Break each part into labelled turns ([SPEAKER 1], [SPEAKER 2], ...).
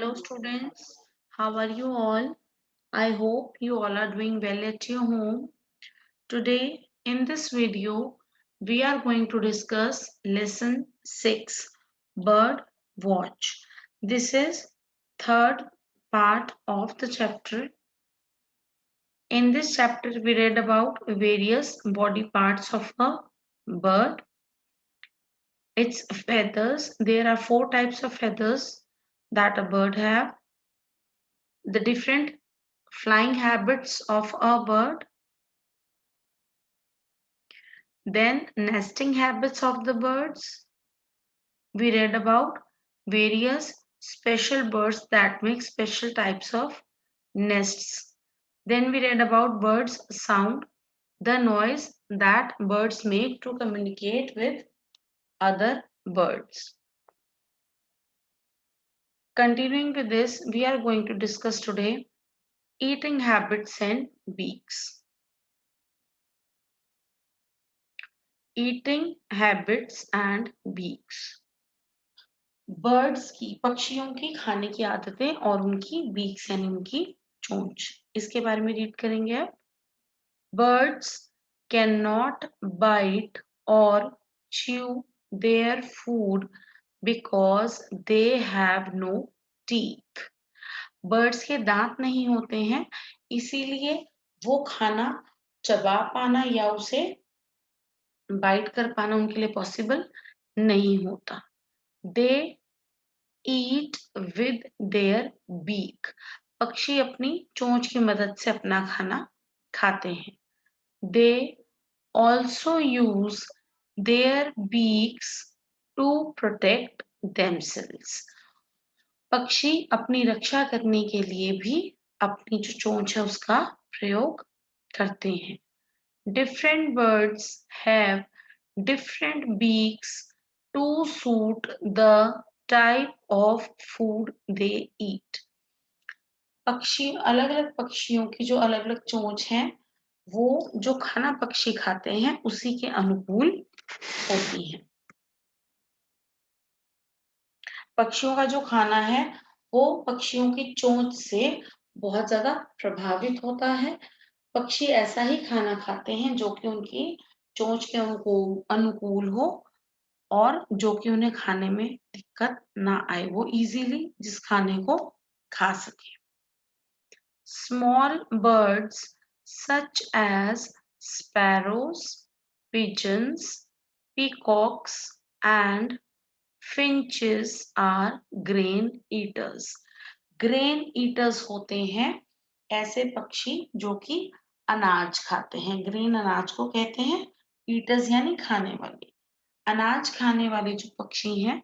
[SPEAKER 1] Hello students, how are you all? I hope you all are doing well at your home. Today in this video, we are going to discuss lesson 6, Bird Watch. This is third part of the chapter. In this chapter, we read about various body parts of a bird. Its feathers. There are 4 types of feathers that a bird have. The different flying habits of a bird, then nesting habits of the birds. We read about various special birds that make special types of nests. Then we read about birds' sound, the noise that birds make to communicate with other birds. Continuing with this, we are going to discuss today eating habits and beaks. Eating habits and beaks. Birds की, पक्षियों की खाने की आदतें और उनकी beaks यानी उनकी चोंच, इसके बारे में रीड करेंगे आप. बर्ड्स कैन नॉट बाइट और chew their food because they have no teeth. Birds के दांत नहीं होते हैं, इसीलिए वो खाना चबा पाना या उसे बाइट कर पाना उनके लिए पॉसिबल नहीं होता. दे ईट विद देयर बीक. पक्षी अपनी चोंच की मदद से अपना खाना खाते हैं. They also use their beaks to protect themselves. पक्षी अपनी रक्षा करने के लिए भी अपनी जो चोंच है उसका प्रयोग करते हैं. Different birds have different beaks to suit the type of food they eat. पक्षी अलग-अलग पक्षियों की जो अलग-अलग चोंच है, वो जो खाना पक्षी खाते हैं उसी के अनुकूल होती है. पक्षियों का जो खाना है वो पक्षियों की चोंच से बहुत ज्यादा प्रभावित होता है. पक्षी ऐसा ही खाना खाते हैं जो कि उनकी चोंच के अनुकूल हो और जो कि उन्हें खाने में दिक्कत ना आए, वो इजीली जिस खाने को खा सके. Small birds such as sparrows, pigeons, peacocks and finches are grain eaters. grain eaters होते हैं ऐसे पक्षी जो कि अनाज खाते हैं. ग्रेन अनाज को कहते हैं, ईटर्स यानी खाने वाले. अनाज खाने वाले जो पक्षी हैं,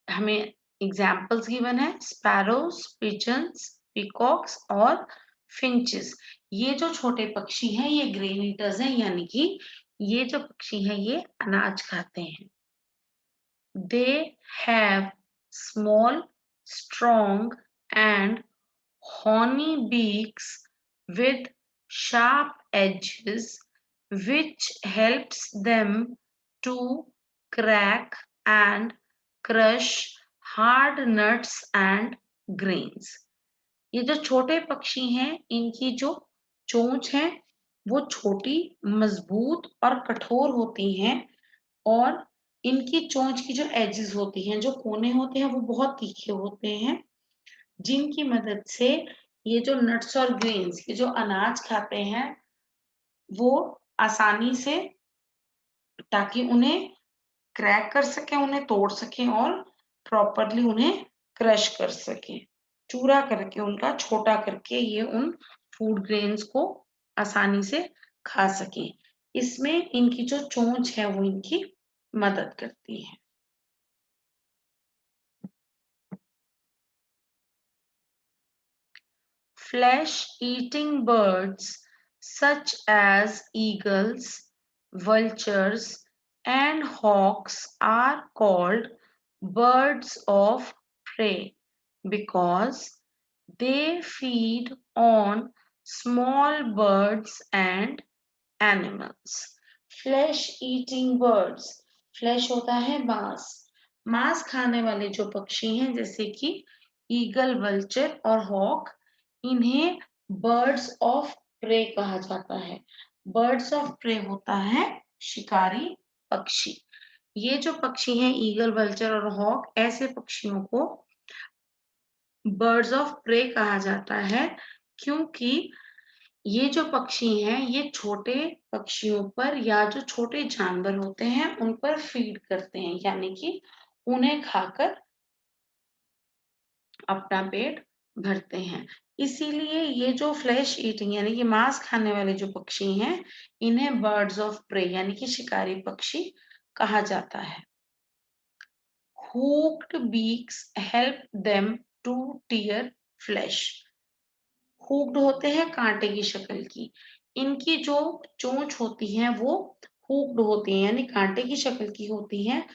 [SPEAKER 1] हमें एग्जाम्पल्स गिवन है स्पैरोज, पिजन्स, पीकॉक्स और फिंचेस. ये जो छोटे पक्षी हैं ये ग्रेन ईटर्स हैं, यानी कि ये जो पक्षी हैं ये अनाज खाते हैं. They have small, strong, and horny beaks with sharp edges, which helps them to crack and crush hard nuts and grains. ये जो छोटे पक्षी हैं, इनकी जो चोंच है वो छोटी, मजबूत और कठोर होती हैं और इनकी चोंच की जो एजेस होती हैं, जो कोने होते हैं वो बहुत तीखे होते हैं, जिनकी मदद से ये जो नट्स और ग्रेन्स, ये जो अनाज खाते हैं वो आसानी से, ताकि उन्हें क्रैक कर सके, उन्हें तोड़ सके और प्रॉपरली उन्हें क्रश कर सके, चूरा करके उनका छोटा करके ये उन फूड ग्रेन्स को आसानी से खा सके. इसमें इनकी जो चोंच है वो इनकी मदद करती है. Flesh-eating birds such as eagles, vultures, and hawks are called birds of prey because they feed on small birds and animals. Flesh-eating birds, flesh होता है मांस, मांस खाने वाले जो पक्षी हैं जैसे कि ईगल, वल्चर और हॉक, इन्हें बर्ड्स ऑफ प्रे कहा जाता है। बर्ड्स ऑफ प्रे होता है शिकारी पक्षी। ये जो पक्षी हैं ईगल, वल्चर और हॉक, ऐसे पक्षियों को बर्ड्स ऑफ प्रे कहा जाता है, क्योंकि ये जो पक्षी हैं ये छोटे पक्षियों पर या जो छोटे जानवर होते हैं उन पर फीड करते हैं, यानी कि उन्हें खाकर अपना पेट भरते हैं। इसीलिए ये जो फ्लैश ईटिंग यानी कि मांस खाने वाले जो पक्षी हैं, इन्हें बर्ड्स ऑफ प्रे यानी कि शिकारी पक्षी कहा जाता है। Hooked beaks help them to tear flesh. Hooked होते हैं कांटे की शक्ल की। इनकी जो चोंच होती है वो हुक्ड होती है यानी कांटे की शक्ल की होती है,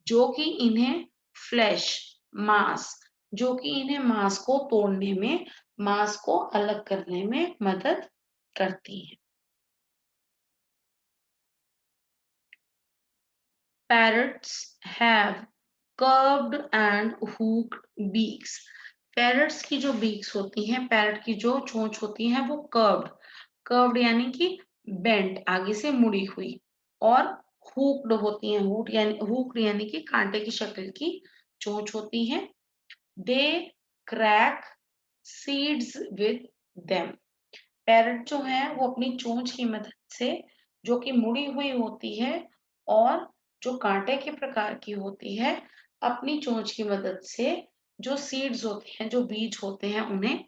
[SPEAKER 1] जो कि इन्हें फ्लैश मांस जो कि इन्हें मांस को तोड़ने में, मांस को अलग करने में मदद करती है। Parrots have curved and hooked beaks. Parrots की जो बीक्स होती हैं, पैरट की जो चोंच होती है वो कर्व्ड, कर्व्ड यानी कि बेंट, आगे से मुड़ी हुई, और हुक्ड होती हैं, हुक्ड यानी कि कांटे की शक्ल की चोंच होती है। दे crack seeds with them. Parrot जो है वो अपनी चोंच की मदद से, जो कि मुड़ी हुई होती है और जो कांटे के प्रकार की होती है, अपनी चोंच की मदद से जो सीड्स होते हैं, जो बीज होते हैं, उन्हें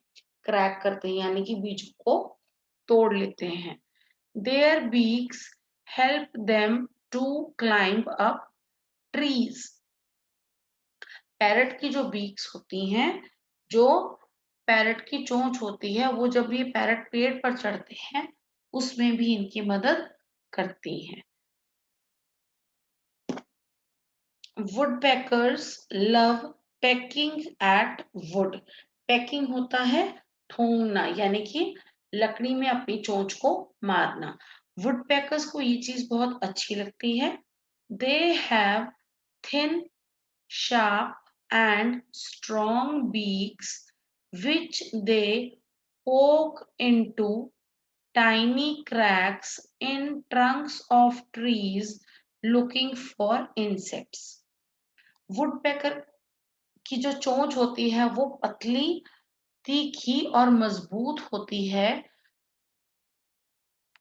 [SPEAKER 1] क्रैक करते हैं यानी कि बीजों को तोड़ लेते हैं। Their beaks help them to climb up trees. Parrot की जो बीक्स होती हैं, जो पैरट की चोंच होती है, वो जब ये पैरट पेड़ पर चढ़ते हैं उसमें भी इनकी मदद करती हैं। Woodpeckers love pecking at wood. Pecking होता है ठूंगना यानी कि लकड़ी में अपनी चोंच को मारना। वुडपेकर्स को ये चीज बहुत अच्छी लगती है। They have thin sharp and strong beaks which they poke into tiny cracks in trunks of trees looking for insects. Woodpecker की जो चोंच होती है वो पतली, तीखी और मजबूत होती है,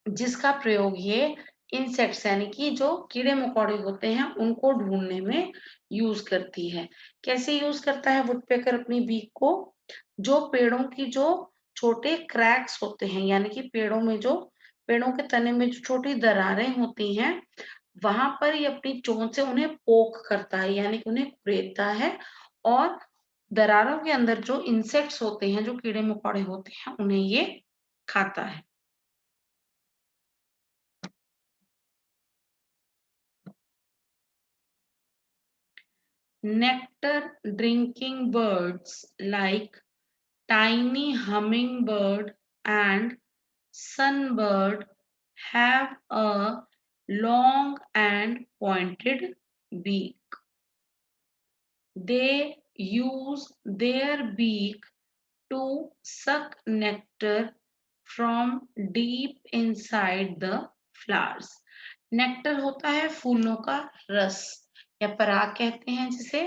[SPEAKER 1] जिसका प्रयोग ये इंसेक्ट्स यानी कि जो कीड़े मकोड़े होते हैं उनको ढूंढने में यूज करती है। कैसे यूज करता है वुडपेकर अपनी बीक को? जो पेड़ों की जो छोटे क्रैक्स होते हैं यानी कि पेड़ों के तने में जो छोटी दरारें होती हैं, वहां पर ये अपनी चोंच से उन्हें पोक करता है यानी कि उन्हें कुरेदता है, और दरारों के अंदर जो इंसेक्ट्स होते हैं, जो कीड़े मकोड़े होते हैं, उन्हें ये खाता है। Nectar drinking birds like tiny hummingbird and sunbird have a long and pointed beak. They use their beak to suck nectar from deep inside the flowers. Nectar होता है फूलों का रस या पराग कहते हैं जिसे।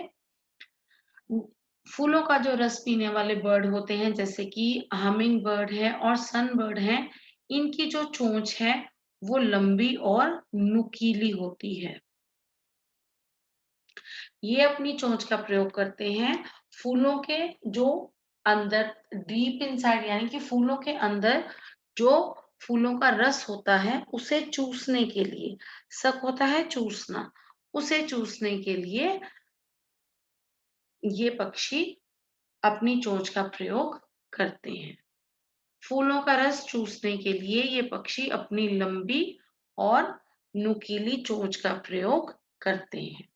[SPEAKER 1] फूलों का जो रस पीने वाले बर्ड होते हैं जैसे कि हमिंग बर्ड है और सन बर्ड है, इनकी जो चोंच है वो लंबी और नुकीली होती है। ये अपनी चोंच का प्रयोग करते हैं फूलों के जो अंदर, डीप इनसाइड यानी कि फूलों के अंदर जो फूलों का रस होता है उसे चूसने के लिए। सक होता है चूसना, उसे चूसने के लिए ये पक्षी अपनी चोंच का प्रयोग करते हैं। फूलों का रस चूसने के लिए ये पक्षी अपनी लंबी और नुकीली चोंच का प्रयोग करते हैं।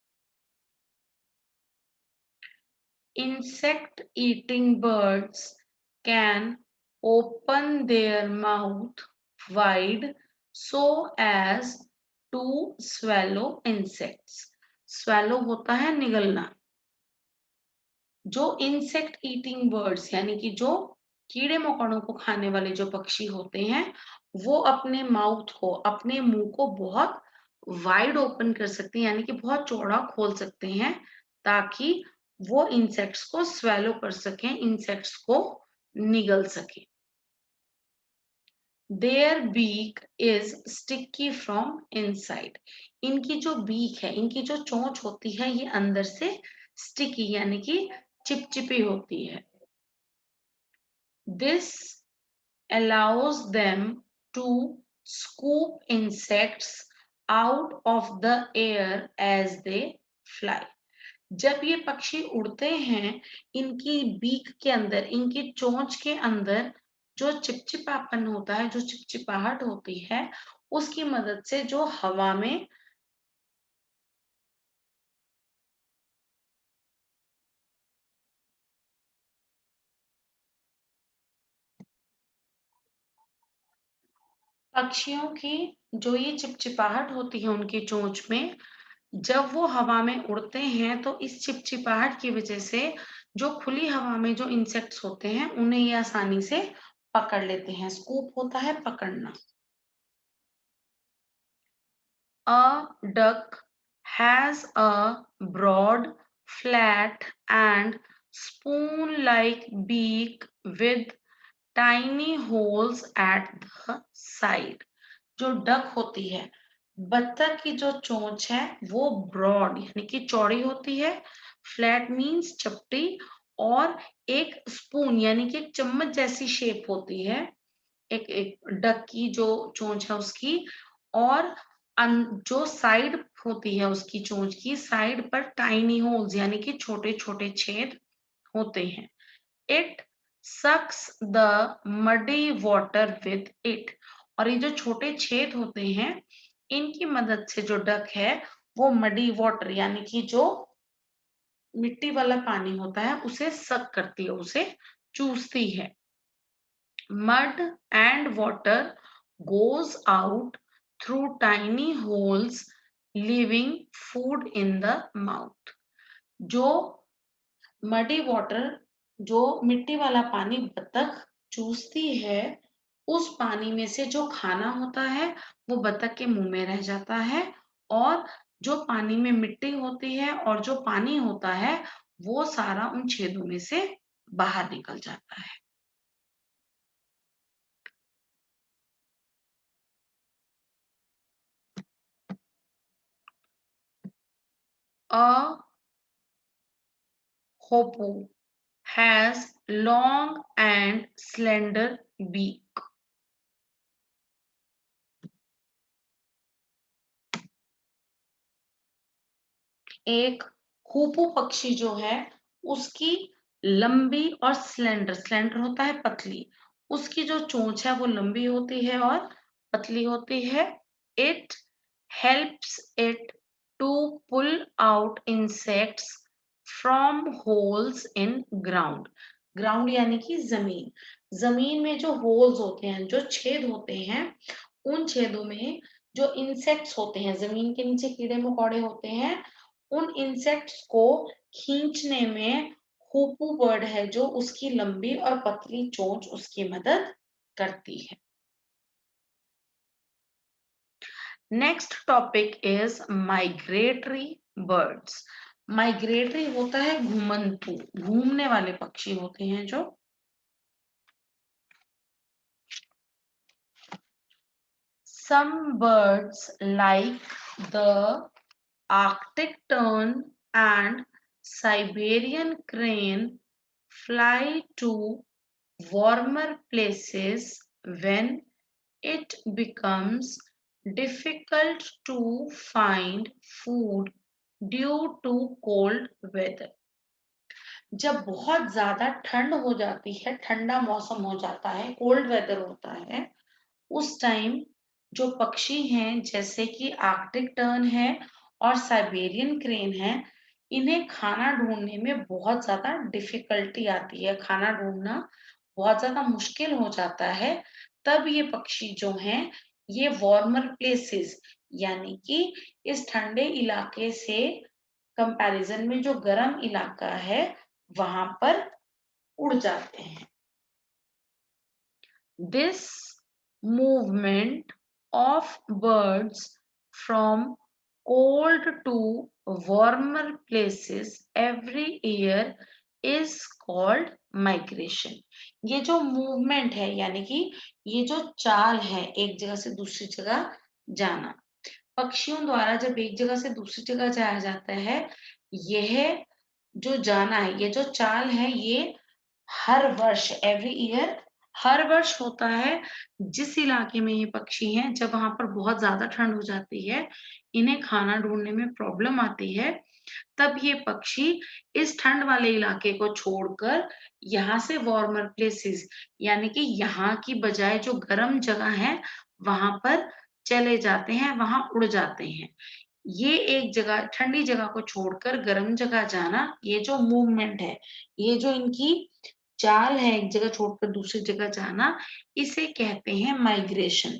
[SPEAKER 1] Insect eating birds can open their mouth wide so as to swallow insects. Swallow होता है निगलना, जो इंसेक्ट ईटिंग बर्ड्स यानी कि जो कीड़े मकोड़ों को खाने वाले जो पक्षी होते हैं, वो अपने माउथ को, अपने मुंह को बहुत वाइड ओपन कर सकते हैं, यानी कि बहुत चौड़ा खोल सकते हैं, ताकि वो इंसेक्ट्स को स्वेलो कर सकें, इंसेक्ट्स को निगल सके। Their beak is sticky from inside. इनकी जो बीक है, इनकी जो चोंच होती है, ये अंदर से स्टिकी यानी कि चिपचिपी होती है। This allows them to scoop insects out of the air as they fly. जब ये पक्षी उड़ते हैं, इनकी बीक के अंदर, इनकी चोंच के अंदर जो चिपचिपापन होता है, जो चिपचिपाहट होती है, उसकी मदद से जो हवा में पक्षियों की जो ये चिपचिपाहट होती है उनकी चोंच में, जब वो हवा में उड़ते हैं तो इस चिपचिपाहट की वजह से जो खुली हवा में जो इंसेक्ट्स होते हैं, उन्हें ये आसानी से पकड़ लेते हैं। स्कूप होता है पकड़ना। A duck has a broad, flat and spoon-like beak with tiny holes at the side. जो डक होती है, बत्तख की जो चोंच है वो ब्रॉड यानी कि चौड़ी होती है, फ्लैट मीन्स चपटी, और एक स्पून यानी कि एक चम्मच जैसी शेप होती है, एक एक डक की जो चोंच है उसकी, और जो साइड होती है उसकी चोंच की साइड पर टाइनी होल्स यानी कि छोटे छोटे छेद होते हैं। It sucks the muddy water with it. और ये जो छोटे छेद होते हैं, इनकी मदद से जो डक है वो मडी वाटर यानी कि जो मिट्टी वाला पानी होता है उसे सक करती है, उसे चूसती है। Mud and water goes out through tiny holes, leaving food in the mouth. जो मडी वाटर, जो मिट्टी वाला पानी बतख चूसती है, उस पानी में से जो खाना होता है वो बतख के मुंह में रह जाता है, और जो पानी में मिट्टी होती है और जो पानी होता है वो सारा उन छेदों में से बाहर निकल जाता है। अ hoopoe has long and slender beak. एक हूपू पक्षी जो है उसकी लंबी और स्लेंडर, स्लेंडर होता है पतली, उसकी जो चोंच है वो लंबी होती है और पतली होती है। It helps it to pull out insects from holes in ground. Ground यानी कि जमीन, जमीन में जो होल्स होते हैं, जो छेद होते हैं, उन छेदों में जो इंसेक्ट्स होते हैं, जमीन के नीचे कीड़े मकोड़े होते हैं, उन इंसेक्ट्स को खींचने में हूपू बर्ड है जो उसकी लंबी और पतली चोंच उसकी मदद करती है। Next topic is migratory birds. Migratory होता है घुमंतु, घूमने वाले पक्षी होते हैं जो। Some birds like the Arctic tern and Siberian crane fly to warmer places when it becomes difficult to find food due to cold weather. जब बहुत ज्यादा ठंड हो जाती है, ठंडा मौसम हो जाता है, कोल्ड वेदर होता है, उस टाइम जो पक्षी हैं जैसे कि आर्कटिक टर्न है और साइबेरियन क्रेन है, इन्हें खाना ढूंढने में बहुत ज्यादा डिफिकल्टी आती है, खाना ढूंढना बहुत ज्यादा मुश्किल हो जाता है। तब ये पक्षी जो हैं, ये वार्मर प्लेसेस यानी कि इस ठंडे इलाके से कंपैरिजन में जो गर्म इलाका है वहां पर उड़ जाते हैं। This movement of birds from cold to warmer places every year is called migration. ये जो मूवमेंट है यानी कि ये जो चाल है एक जगह से दूसरी जगह जाना, पक्षियों द्वारा जब एक जगह से दूसरी जगह जाया जाता है, यह जो जाना है, ये जो चाल है, ये हर वर्ष एवरी ईयर हर वर्ष होता है। जिस इलाके में ये पक्षी हैं, जब वहां पर बहुत ज्यादा ठंड हो जाती है, इन्हें खाना ढूंढने में प्रॉब्लम आती है, तब ये पक्षी इस ठंड वाले इलाके को छोड़कर यहाँ से वार्मर प्लेसेस यानी कि यहाँ की बजाय जो गर्म जगह है वहां पर चले जाते हैं, वहां उड़ जाते हैं। ये एक जगह ठंडी जगह को छोड़कर गर्म जगह जाना, ये जो मूवमेंट है, ये जो इनकी चाल है एक जगह छोड़कर दूसरी जगह जाना, इसे कहते हैं माइग्रेशन।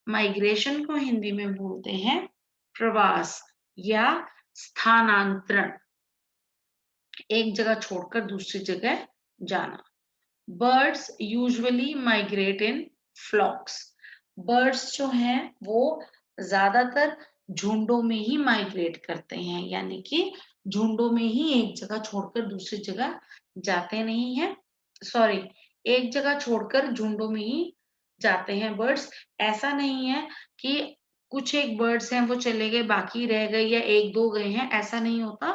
[SPEAKER 1] माइग्रेशन को हिंदी में बोलते हैं प्रवास या स्थानांतरण, एक जगह छोड़कर दूसरी जगह जाना। Birds usually migrate in flocks. Birds जो हैं वो ज्यादातर झुंडों में ही माइग्रेट करते हैं, यानी कि झुंडों में ही एक जगह छोड़कर दूसरी जगह जाते नहीं हैं। सॉरी, एक जगह छोड़कर झुंडों में ही जाते हैं बर्ड्स। ऐसा नहीं है कि कुछ एक बर्ड्स हैं वो चले गए बाकी रह गए या एक दो गए हैं, ऐसा नहीं होता।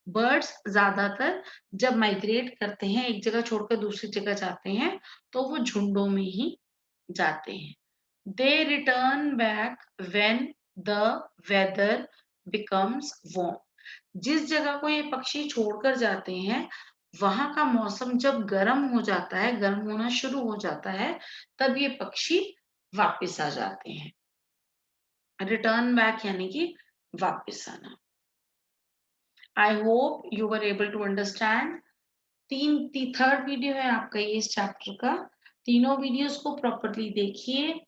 [SPEAKER 1] बर्ड्स ज्यादातर जब माइग्रेट करते हैं एक जगह छोड़कर दूसरी जगह जाते हैं तो वो झुंडों में ही जाते हैं। They return back when the weather becomes warm. जिस जगह को ये पक्षी छोड़कर जाते हैं वहां का मौसम जब गर्म हो जाता है, गर्म होना शुरू हो जाता है, तब ये पक्षी वापस आ जाते हैं। रिटर्न बैक यानी कि वापस आना। I hope you were able to understand. Third video है आपका ये इस चैप्टर का। तीनों वीडियोस को प्रॉपरली देखिए,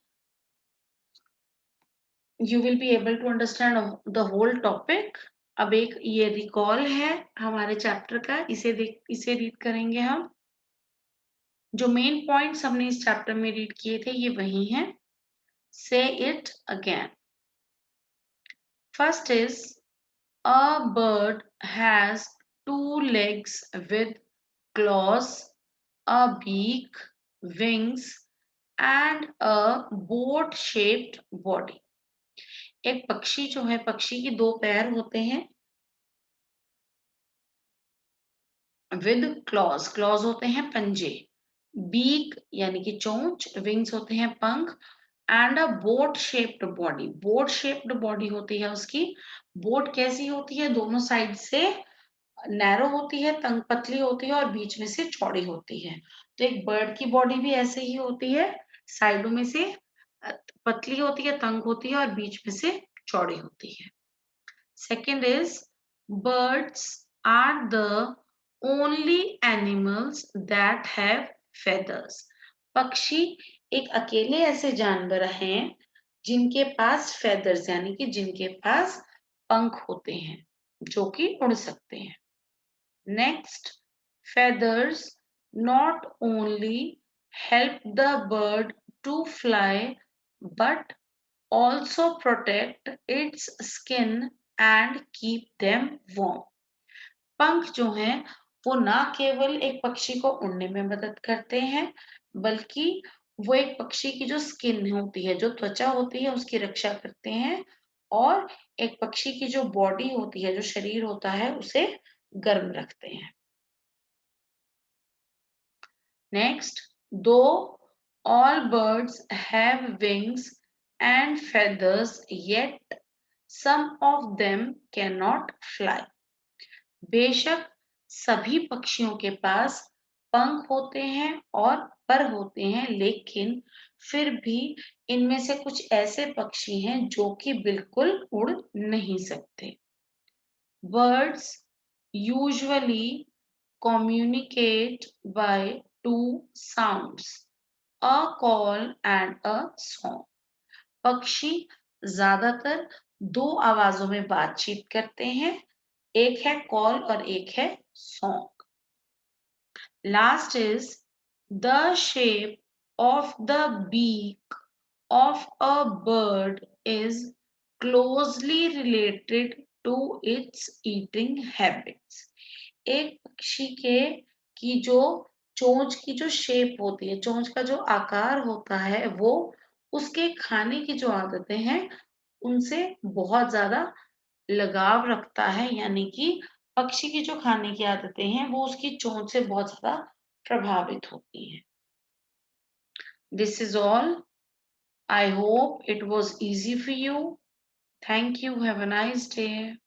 [SPEAKER 1] you will be able to understand the whole topic. अब एक ये रिकॉल है हमारे चैप्टर का, इसे रीड करेंगे हम। जो मेन पॉइंट्स हमने इस चैप्टर में रीड किए थे ये वही हैं। से it again. First is a bird has two legs with claws, a beak, wings, and a boat-shaped body. एक पक्षी जो है, पक्षी के दो पैर होते हैं। विद क्लॉज, क्लॉज होते हैं पंजे। बीक यानी कि चोंच, विंग्स होते हैं पंख, and a boat shaped body. Boat shaped body होती है उसकी। बोट कैसी होती है? दोनों साइड से नैरो होती है, तंग पतली होती है और बीच में से चौड़ी होती है। तो एक बर्ड की बॉडी भी ऐसे ही होती है, साइडों में से पतली होती है, तंग होती है और बीच में से चौड़ी होती है। Second is birds are the only animals that have feathers. पक्षी एक अकेले ऐसे जानवर हैं जिनके पास feathers यानी कि जिनके पास पंख होते हैं, जो कि उड़ सकते हैं। Next, feathers not only help the bird to fly but also protect its skin and keep them warm. पंख जो हैं वो ना केवल एक पक्षी को उड़ने में मदद करते हैं, बल्कि वो एक पक्षी की जो स्किन होती है, जो त्वचा होती है, उसकी रक्षा करते हैं और एक पक्षी की जो बॉडी होती है, जो शरीर होता है, उसे गर्म रखते हैं। Next, though all birds have wings and feathers, yet some of them cannot fly. बेशक सभी पक्षियों के पास पंख होते हैं और पर होते हैं, लेकिन फिर भी इनमें से कुछ ऐसे पक्षी हैं जो कि बिल्कुल उड़ नहीं सकते। Birds usually communicate by two sounds, a call and a song. पक्षी ज्यादातर दो आवाजों में बातचीत करते हैं, एक है कॉल और एक है song. Last is the shape of the beak of a bird is closely related to its eating habits. एक पक्षी के की जो चोंच की जो शेप होती है, चोंच का जो आकार होता है, वो उसके खाने की जो आदतें हैं उनसे बहुत ज्यादा लगाव रखता है, यानी कि पक्षी की जो खाने की आदतें हैं वो उसकी चोंच से बहुत ज्यादा प्रभावित होती हैं। This is all. I hope it was easy for you. Thank you. Have a nice day.